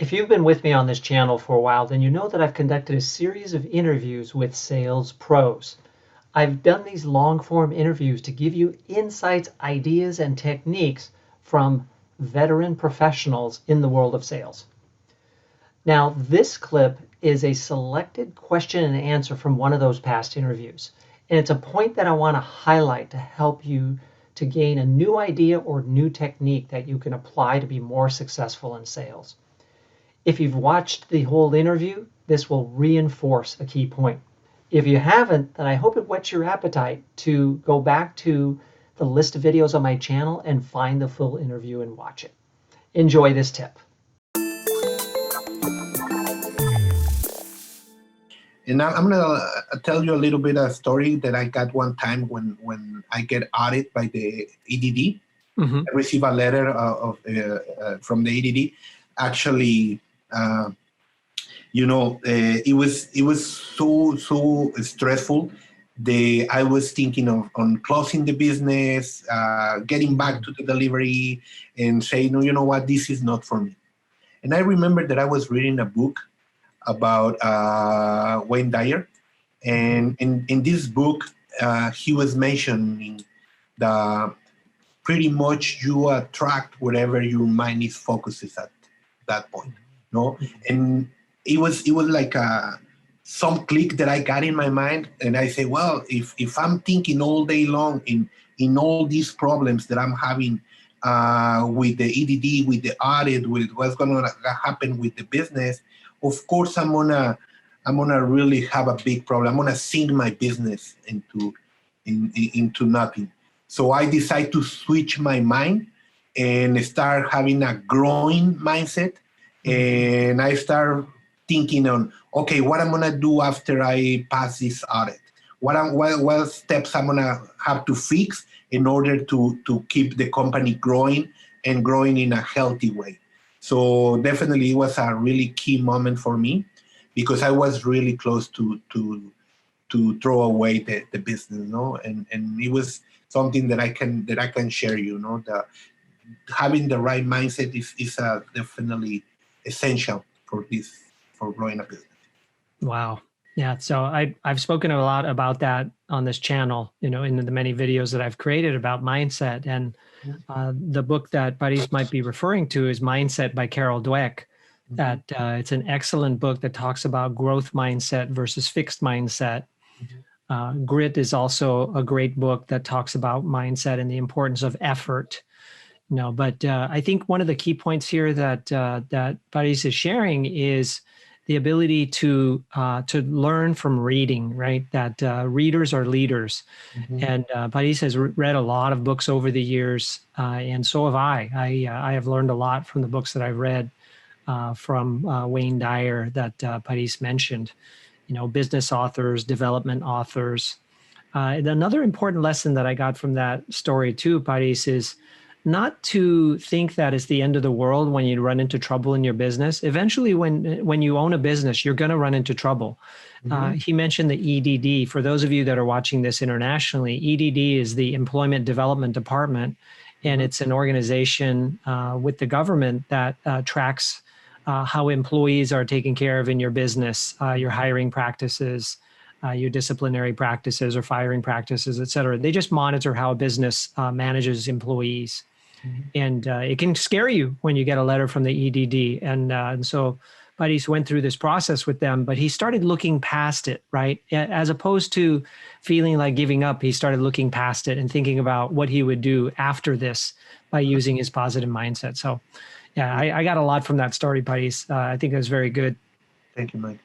If you've been with me on this channel for a while, then you know that I've conducted a series of interviews with sales pros. I've done these long-form interviews to give you insights, ideas, and techniques from veteran professionals in the world of sales. Now, this clip is a selected question and answer from one of those past interviews. And it's a point that I want to highlight to help you to gain a new idea or new technique that you can apply to be more successful in sales. If you've watched the whole interview, this will reinforce a key point. If you haven't, then I hope it whets your appetite to go back to the list of videos on my channel and find the full interview and watch it. Enjoy this tip. And I'm going to tell you a little bit of a story that I got one time when I get audited by the EDD. I received a letter from the EDD. Actually, it was so stressful. I was thinking on closing the business, getting back to the delivery, and saying, no, you know what, this is not for me. And I remember that I was reading a book about Wayne Dyer, and in this book, he was mentioning that pretty much you attract whatever your mind is focuses at that point. No, and it was like some click that I got in my mind, and I say, well, if I'm thinking all day long in all these problems that I'm having with the EDD, with the audit, with what's going to happen with the business, of course I'm gonna really have a big problem. I'm gonna sink my business into nothing. So I decide to switch my mind and start having a growing mindset. And I start thinking on, okay, what I'm gonna do after I pass this audit? What steps I'm gonna have to fix in order to keep the company growing and growing in a healthy way. So definitely it was a really key moment for me because I was really close to throw away the business, and it was something that I can share, having the right mindset is definitely essential for growing a business. Wow. Yeah, so I've spoken a lot about that on this channel, in the many videos that I've created about mindset. And the book that Paris might be referring to is Mindset by Carol Dweck. That it's an excellent book that talks about growth mindset versus fixed mindset. Grit is also a great book that talks about mindset and the importance of effort. But I think one of the key points here that Paris is sharing is the ability to learn from reading, right? That readers are leaders. And Paris has read a lot of books over the years, and so have I. I have learned a lot from the books that I've read from Wayne Dyer that Paris mentioned, business authors, development authors. And another important lesson that I got from that story too, Paris, is not to think that it's the end of the world when you run into trouble in your business. Eventually, when you own a business, you're going to run into trouble. He mentioned the EDD. For those of you that are watching this internationally, EDD is the Employment Development Department, and it's an organization with the government that tracks how employees are taken care of in your business, your hiring practices, your disciplinary practices or firing practices, et cetera. They just monitor how a business manages employees. And it can scare you when you get a letter from the EDD. And so Paris went through this process with them, but he started looking past it, right? As opposed to feeling like giving up, he started looking past it and thinking about what he would do after this by using his positive mindset. So yeah, I got a lot from that story, Paris. I think it was very good. Thank you, Mike.